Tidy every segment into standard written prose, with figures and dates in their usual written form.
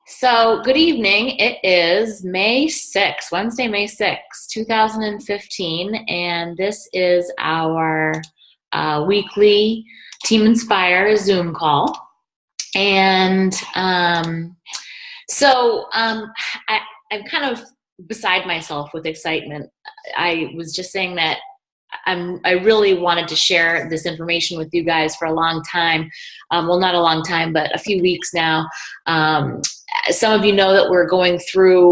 So, good evening. It is May 6th, Wednesday, May 6th, 2015, and this is our weekly Team Inspire Zoom call. And so I, I'm kind of beside myself with excitement. I was just saying that I really wanted to share this information with you guys for a long time. Well, not a long time, but a few weeks now. Some of you know that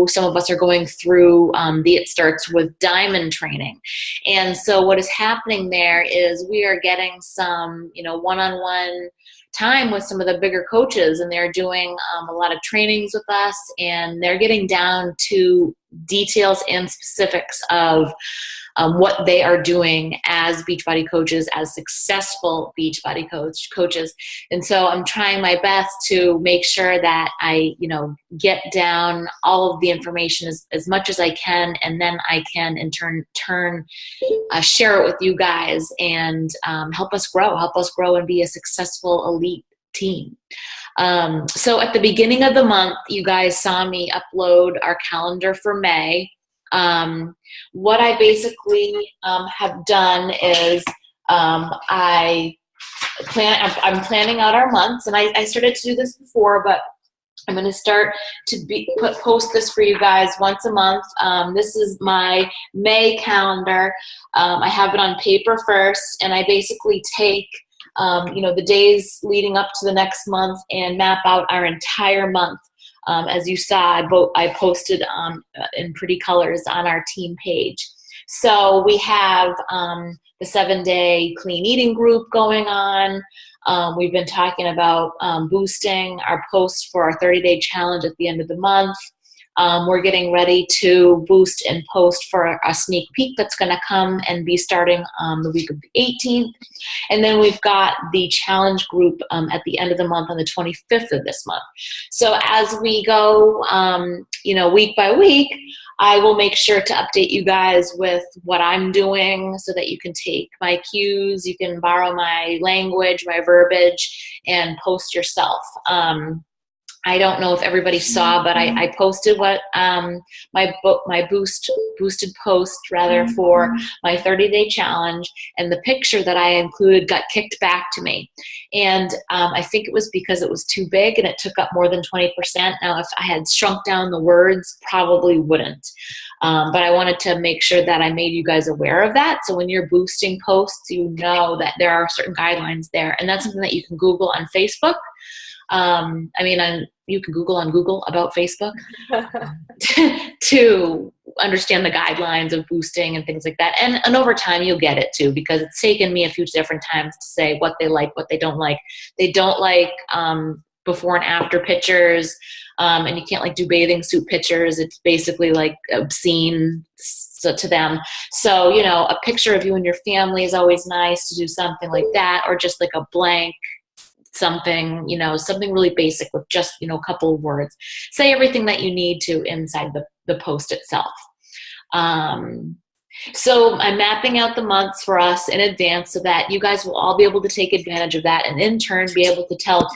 some of us are going through the It Starts with Diamond training. And so what is happening there is we are getting some, one-on-one time with some of the bigger coaches, and they're doing a lot of trainings with us, and they're getting down to details and specifics of what they are doing as Beachbody coaches, as successful Beachbody coaches. And so I'm trying my best to make sure that I, get down all of the information as much as I can, and then I can in turn share it with you guys and help us grow and be a successful elite team. So at the beginning of the month, you guys saw me upload our calendar for May. What I basically have done is I'm planning out our months, and I started to do this before, but I'm going to start to post this for you guys once a month. This is my May calendar. I have it on paper first, and I basically take the days leading up to the next month and map out our entire month. As you saw, I posted in pretty colors on our team page. So we have the 7-day clean eating group going on. We've been talking about boosting our post for our 30-day challenge at the end of the month. We're getting ready to boost and post for a sneak peek that's going to come and be starting the week of the 18th. And then we've got the challenge group at the end of the month on the 25th of this month. So as we go, week by week, I will make sure to update you guys with what I'm doing so that you can take my cues, you can borrow my language, my verbiage, and post yourself. I don't know if everybody saw, but I posted what my boosted post rather for my 30-day challenge, and the picture that I included got kicked back to me. And I think it was because it was too big and it took up more than 20%. Now, if I had shrunk down the words, probably wouldn't. But I wanted to make sure that I made you guys aware of that. So when you're boosting posts, you know that there are certain guidelines there. And that's something that you can Google on Facebook. You can Google on Google about Facebook to understand the guidelines of boosting and things like that. And over time, you'll get it too, because it's taken me a few different times to say what they like, what they don't like. They don't like before and after pictures, and you can't do bathing suit pictures. It's basically obscene to them. So, a picture of you and your family is always nice to do something like that, or just a blank something, something really basic with just, a couple of words. Say everything that you need to inside the post itself. So I'm mapping out the months for us in advance so that you guys will all be able to take advantage of that, and in turn be able to tell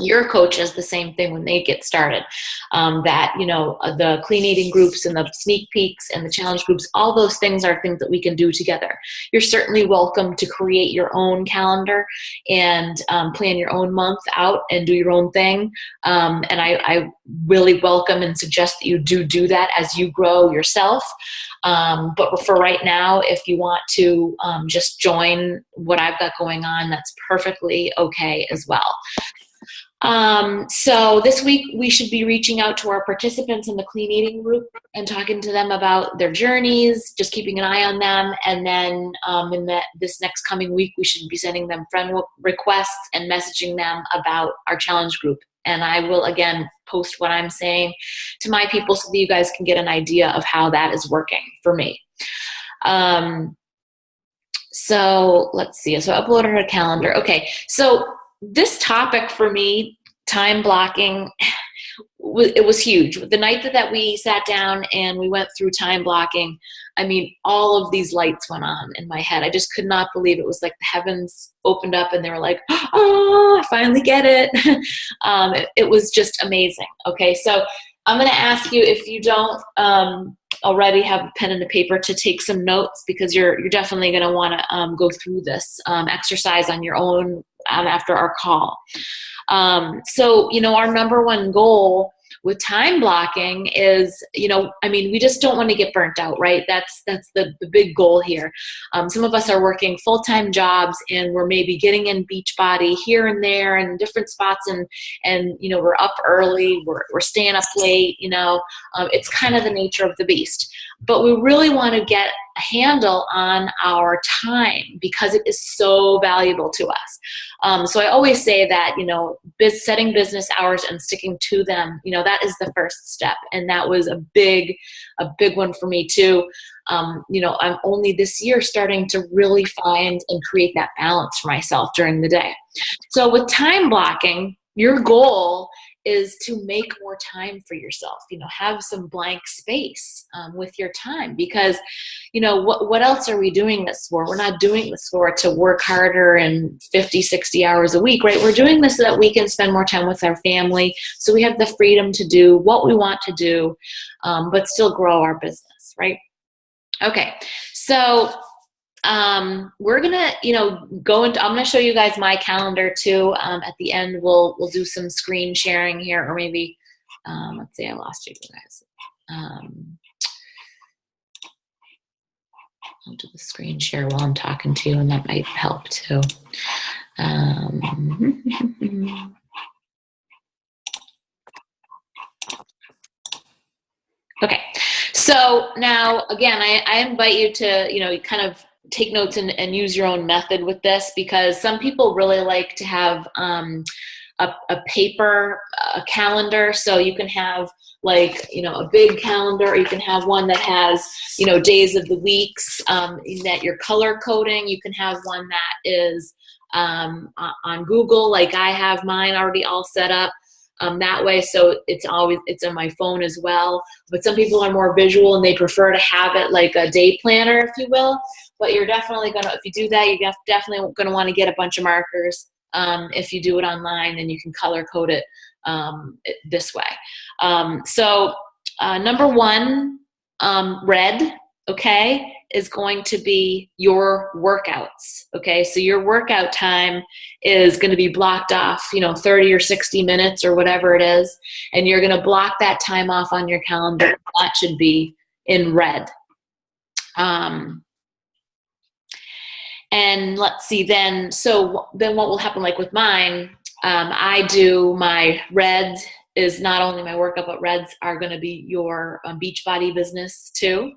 your coaches the same thing when they get started. The clean eating groups and the sneak peeks and the challenge groups, all those things are things that we can do together. You're certainly welcome to create your own calendar and plan your own month out and do your own thing. And I really welcome and suggest that you do that as you grow yourself. But for right now, if you want to just join what I've got going on, that's perfectly okay as well. So this week we should be reaching out to our participants in the clean eating group and talking to them about their journeys, just keeping an eye on them. And then this next coming week, we should be sending them friend requests and messaging them about our challenge group. And I will, again, post what I'm saying to my people so that you guys can get an idea of how that is working for me. So let's see. So I uploaded a calendar. Okay. So this topic for me, time blocking, it was huge. The night that we sat down and we went through time blocking, I mean, all of these lights went on in my head. I just could not believe it was like the heavens opened up and they were like, oh, I finally get it. It was just amazing. Okay, so I'm going to ask you, if you don't already have a pen and a paper, to take some notes, because you're definitely going to want to go through this exercise on your own after our call. So, our number one goal with time blocking is, I mean, we just don't want to get burnt out, right? That's the big goal here. Some of us are working full-time jobs and we're maybe getting in Beachbody here and there and different spots, and we're up early, we're staying up late, it's kind of the nature of the beast. But we really want to get a handle on our time, because it is so valuable to us. So I always say that, setting business hours and sticking to them, that is the first step. And that was a big one for me too. I'm only this year starting to really find and create that balance for myself during the day. So with time blocking, your goal is to make more time for yourself, have some blank space with your time, because, what else are we doing this for? We're not doing this to work harder and 50, 60 hours a week, right? We're doing this so that we can spend more time with our family, so we have the freedom to do what we want to do, but still grow our business, right? Okay, so we're gonna, go into, I'm gonna show you guys my calendar too. At the end, we'll do some screen sharing here, or maybe, let's see, I lost you guys. I'll do the screen share while I'm talking to you, and that might help too. Okay, so now again, I invite you to, kind of take notes and use your own method with this, because some people really like to have a paper calendar. So you can have like, a big calendar, or you can have one that has, days of the weeks that you're color coding. You can have one that is on Google, like I have mine already all set up. That way, so it's on my phone as well. But some people are more visual and they prefer to have it like a day planner, if you will. But you're definitely gonna, if you do that, you're definitely gonna want to get a bunch of markers. If you do it online, then you can color code it this way. So number one, red, okay, is going to be your workouts. Okay, so your workout time is going to be blocked off, 30 or 60 minutes or whatever it is, and you're going to block that time off on your calendar. That should be in red. And let's see then, so then what will happen, like with mine, I do my reds is not only my workout, but reds are going to be your Beachbody business too.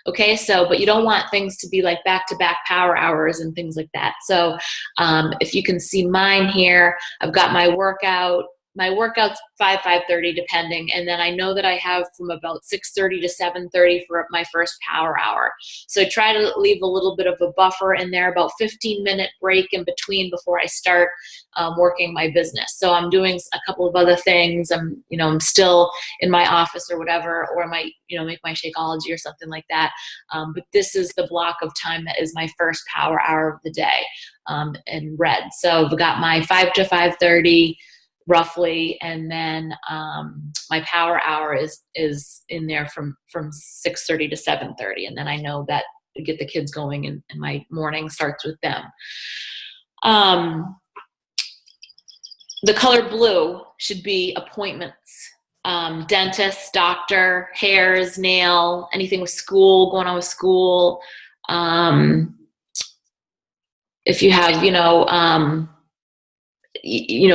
Okay, so, but you don't want things to be like back-to-back power hours and things like that. So if you can see mine here, I've got my workout. My workout's 5:30 depending, and then I know that I have from about 6:30 to 7:30 for my first power hour. So I try to leave a little bit of a buffer in there, about 15-minute break in between before I start working my business. So I'm doing a couple of other things. I'm still in my office or whatever, or I might, make my Shakeology or something like that. But this is the block of time that is my first power hour of the day in red. So I've got my 5 to 5:30 roughly, and then my power hour is in there from 6:30 to 7:30, and then I know that to get the kids going, and my morning starts with them. The color blue should be appointments, dentist, doctor, hairs, nail, anything with school, going on with school. If you have,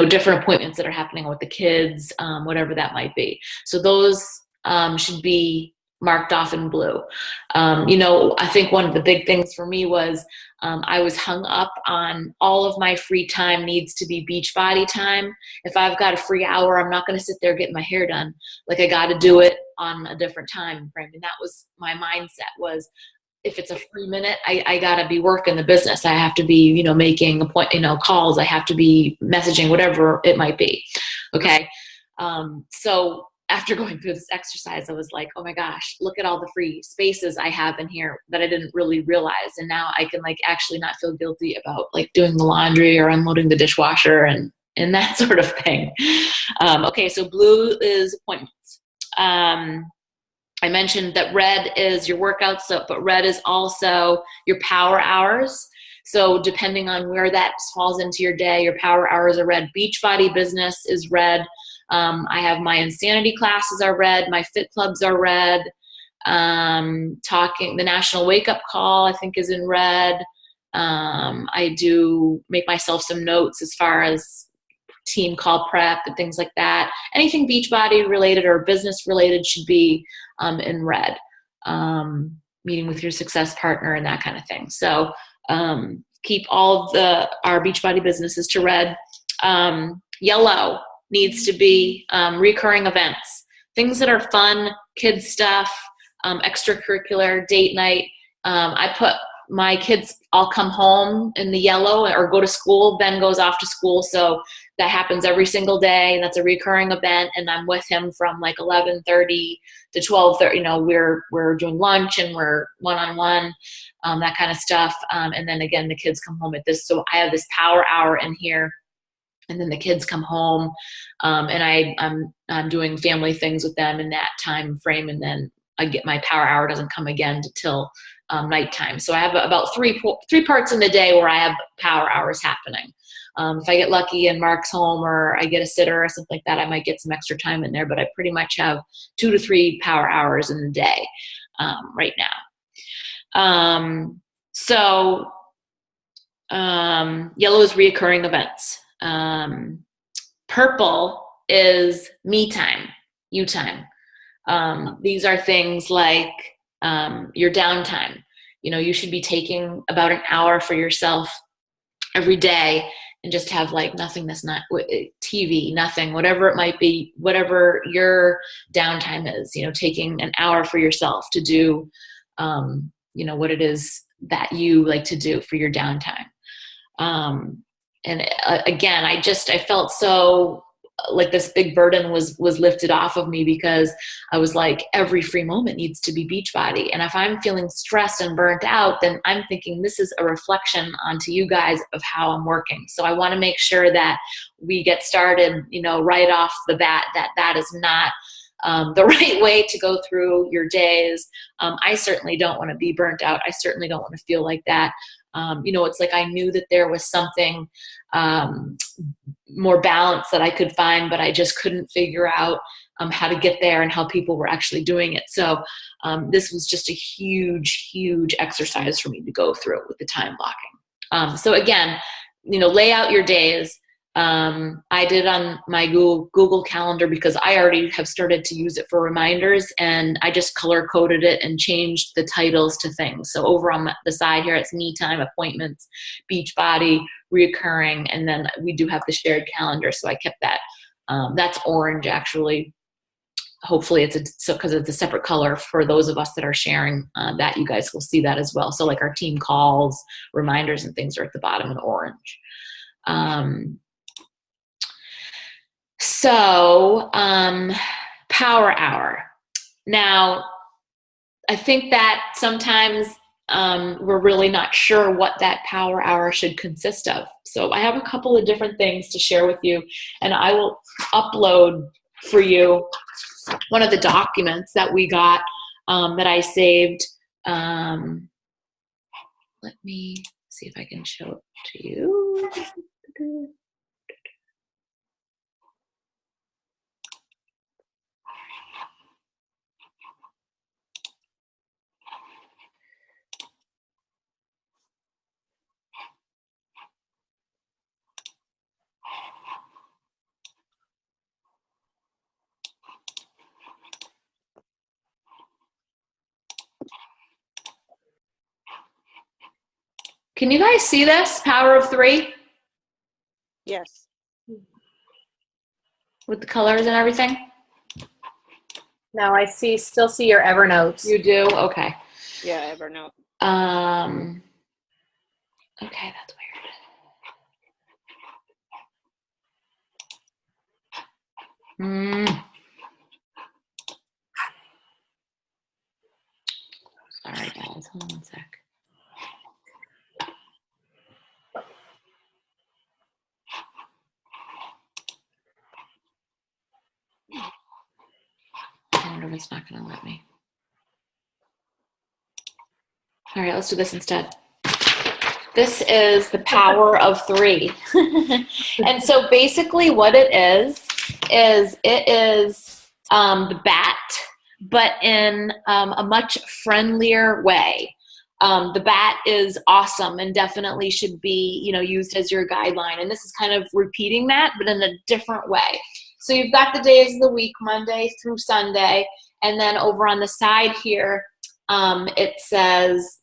different appointments that are happening with the kids, whatever that might be. So those should be marked off in blue. I think one of the big things for me was I was hung up on all of my free time needs to be Beachbody time. If I've got a free hour, I'm not going to sit there getting my hair done. Like, I got to do it on a different time frame. And that was my mindset, was if it's a free minute, I got to be working the business. I have to be, making calls. I have to be messaging, whatever it might be. Okay. So after going through this exercise, I was like, oh my gosh, look at all the free spaces I have in here that I didn't really realize. And now I can like actually not feel guilty about like doing the laundry or unloading the dishwasher and that sort of thing. Okay, so blue is appointments. I mentioned that red is your workouts, but red is also your power hours. So depending on where that falls into your day, your power hours are red. Beachbody business is red. I have my insanity classes are red. My fit clubs are red. The National Wake Up Call, I think, is in red. I do make myself some notes as far as team call prep and things like that. Anything Beachbody related or business related should be in red. Meeting with your success partner and that kind of thing. So keep all of our Beachbody businesses to red. Yellow needs to be recurring events, things that are fun, kids stuff, extracurricular, date night. I put my kids all come home in the yellow or go to school. Ben goes off to school, so that happens every single day, and that's a recurring event. And I'm with him from like 11:30 to 12:30. You know, we're doing lunch and we're one-on-one, that kind of stuff. And then again, the kids come home at this. So I have this power hour in here. And then the kids come home, and I'm doing family things with them in that time frame. And then I get my power hour doesn't come again until nighttime. So I have about three parts in the day where I have power hours happening. If I get lucky and Mark's home or I get a sitter or something like that, I might get some extra time in there. But I pretty much have 2 to 3 power hours in the day right now. Yellow is reoccurring events. Purple is me time, you time. These are things like your downtime. You know, you should be taking about an hour for yourself every day and just have like nothing that's not TV, nothing, whatever it might be, whatever your downtime is, you know, taking an hour for yourself to do, you know, what it is that you like to do for your downtime. And again, I felt so like this big burden was lifted off of me, because I was like, every free moment needs to be Beachbody. And if I'm feeling stressed and burnt out, then I'm thinking this is a reflection onto you guys of how I'm working. So I want to make sure that we get started, you know, right off the bat, that is not the right way to go through your days. I certainly don't want to be burnt out. I certainly don't want to feel like that. You know, it's like I knew that there was something more balance that I could find, but I just couldn't figure out how to get there and how people were actually doing it. So this was just a huge, huge exercise for me to go through with the time blocking. So again, you know, lay out your days. I did on my Google Calendar because I already have started to use it for reminders, and I just color coded it and changed the titles to things. So over on the side here, it's me time, appointments, Beachbody, reoccurring, and then we do have the shared calendar. So I kept that. That's orange, actually. Hopefully because it's a separate color for those of us that are sharing that. You guys will see that as well. So like our team calls, reminders, and things are at the bottom in orange. Power hour. Now, I think that sometimes we're really not sure what that power hour should consist of. So I have a couple of different things to share with you, and I will upload for you one of the documents that we got that I saved. Let me see if I can show it to you. Can you guys see this? Power of 3? Yes. With the colors and everything? No, I still see your Evernote. You do? Okay. Yeah, Evernote. Okay, that's weird. hold on one sec. I wonder if it's not going to let me. All right, let's do this instead. This is the power of 3. And so basically what it is the bat, but in a much friendlier way. The bat is awesome and definitely should be, used as your guideline. And this is kind of repeating that, but in a different way. So you've got the days of the week, Monday through Sunday. And then over on the side here, it says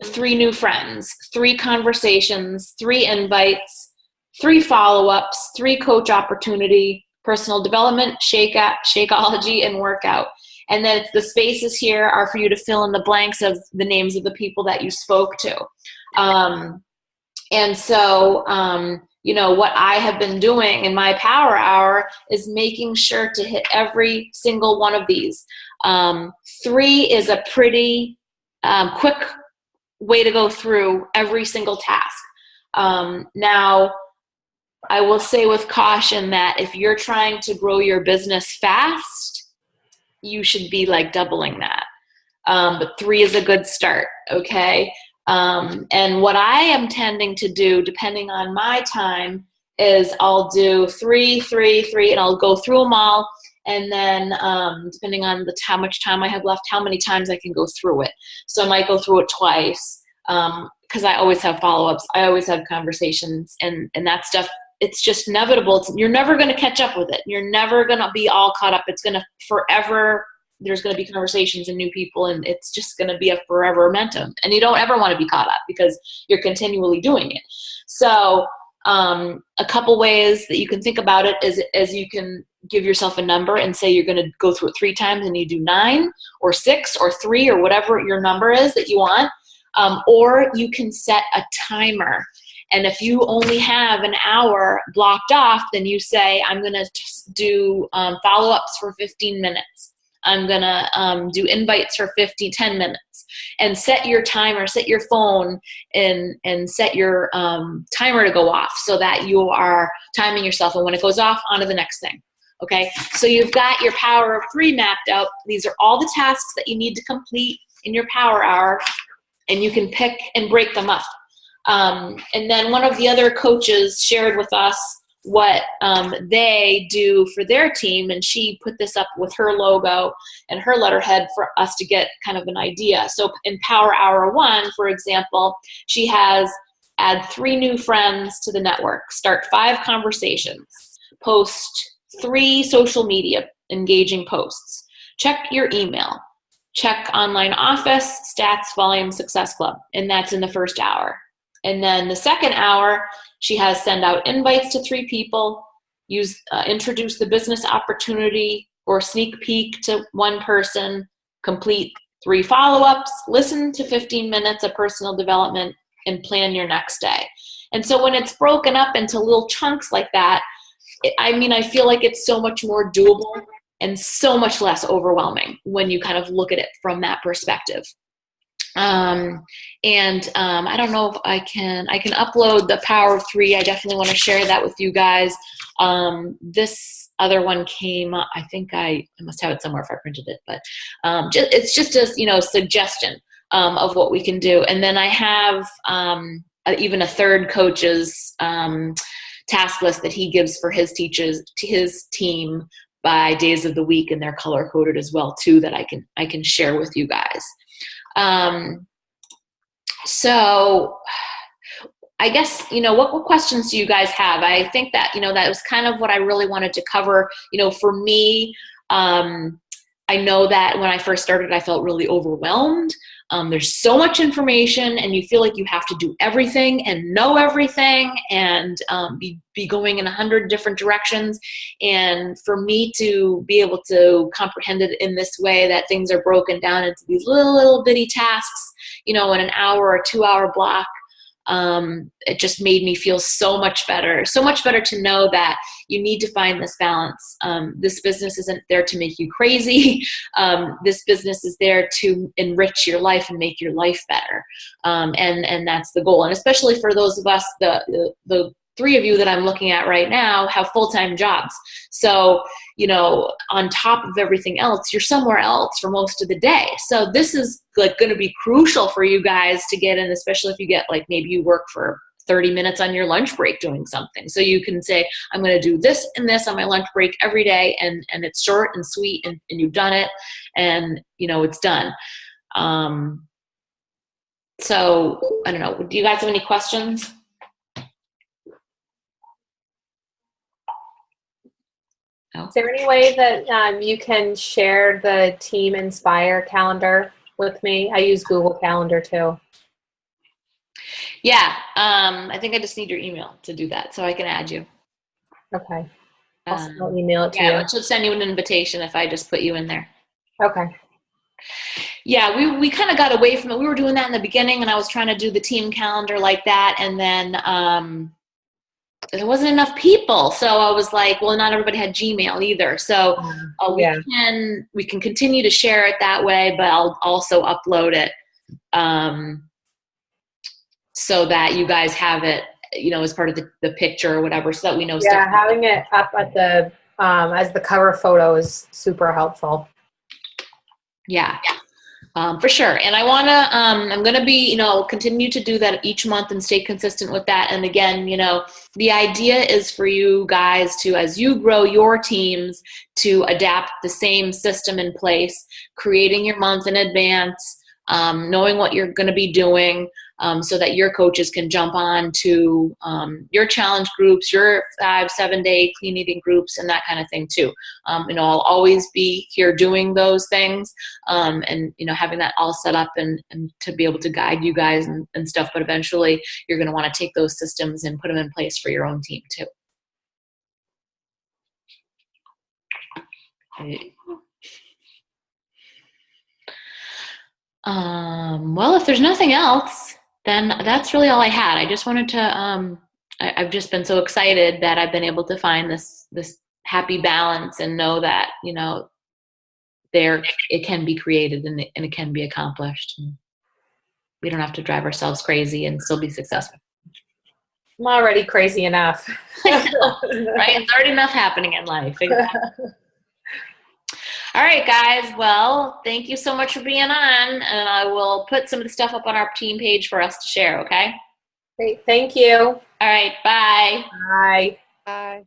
3 new friends, 3 conversations, 3 invites, 3 follow-ups, 3 coach opportunity, personal development, Shakeology, and workout. And then the spaces here are for you to fill in the blanks of the names of the people that you spoke to. And so, what I have been doing in my power hour is making sure to hit every single one of these. 3 is a pretty quick way to go through every single task. Now, I will say with caution that if you're trying to grow your business fast, you should be like doubling that. But 3 is a good start, okay? And what I am tending to do, depending on my time, is I'll do 3, 3, 3, and I'll go through them all. And then depending on how much time I have left, how many times I can go through it. So I might go through it twice because I always have follow-ups. I always have conversations, and that stuff, it's just inevitable. You're never going to catch up with it. You're never going to be all caught up. It's going to forever, there's going to be conversations and new people, and it's just going to be a forever momentum. And you don't ever want to be caught up because you're continually doing it. So a couple ways that you can think about it is you can give yourself a number and say you're going to go through it 3 times and you do 9 or 6 or 3 or whatever your number is that you want. Or you can set a timer. And if you only have an hour blocked off, then you say, I'm going to do follow-ups for 15 minutes. I'm going to do invites for 10 minutes. And set your timer, set your phone, and set your timer to go off so that you are timing yourself. And when it goes off, on to the next thing. Okay? So you've got your power of 3 mapped out. These are all the tasks that you need to complete in your power hour, and you can pick and break them up. And then one of the other coaches shared with us what they do for their team, and she put this up with her logo and her letterhead for us to get kind of an idea. So in Power Hour 1, for example, she has add 3 new friends to the network, start 5 conversations, post 3 social media engaging posts, check your email, check online office, stats, volume, success club, and that's in the first hour. And then the second hour, she has send out invites to 3 people, introduce the business opportunity or sneak peek to 1 person, complete 3 follow-ups, listen to 15 minutes of personal development, and plan your next day. And so when it's broken up into little chunks like that, I feel like it's so much more doable and so much less overwhelming when you kind of look at it from that perspective. I don't know if I can upload the Power of 3. I definitely want to share that with you guys. This other one came, I think I must have it somewhere if I printed it, but it's just a suggestion of what we can do. And then I have even a third coach's task list that he gives for his teachers to his team by days of the week, and they're color coded as well too, that I can share with you guys. So I guess, what questions do you guys have? I think that, that was kind of what I really wanted to cover. For me, I know that when I first started, I felt really overwhelmed. There's so much information, and you feel like you have to do everything and know everything and be going in 100 different directions. And for me to be able to comprehend it in this way, that things are broken down into these little bitty tasks, in an hour or 2 hour block, it just made me feel so much better to know that you need to find this balance. This business isn't there to make you crazy. This business is there to enrich your life and make your life better. And that's the goal. And especially for those of us, the three of you that I'm looking at right now have full-time jobs. So, on top of everything else, you're somewhere else for most of the day. So this is like going to be crucial for you guys to get in, especially if you get like, maybe you work for 30 minutes on your lunch break doing something. So you can say, I'm going to do this and this on my lunch break every day. And it's short and sweet and you've done it and it's done. So I don't know. Do you guys have any questions? Is there any way that you can share the Team Inspire calendar with me? I use Google Calendar too. Yeah, I think I just need your email to do that, so I can add you. Okay. I'll email it to you. Yeah, it should send you an invitation if I just put you in there. Okay. Yeah, we kind of got away from it. We were doing that in the beginning, and I was trying to do the team calendar like that, and then there wasn't enough people. So I was like, well, not everybody had Gmail either. So we can continue to share it that way, but I'll also upload it so that you guys have it, as part of the picture or whatever, so that we know. Yeah, having it up at the as the cover photo is super helpful. Yeah. For sure. And I want to, I'm going to be, continue to do that each month and stay consistent with that. And again, the idea is for you guys to, as you grow your teams, to adapt the same system in place, creating your month in advance, knowing what you're going to be doing, so that your coaches can jump on to your challenge groups, your 5-7 day clean eating groups, and that kind of thing too. I'll always be here doing those things, and having that all set up and to be able to guide you guys and stuff. But eventually, you're going to want to take those systems and put them in place for your own team too. Well, if there's nothing else, then that's really all I had. I just wanted to, I've just been so excited that I've been able to find this happy balance and know that, it can be created and it can be accomplished. And we don't have to drive ourselves crazy and still be successful. I'm already crazy enough. Right? It's already enough happening in life. Exactly. All right, guys. Well, thank you so much for being on, and I will put some of the stuff up on our team page for us to share, okay? Great. Thank you. All right. Bye. Bye. Bye.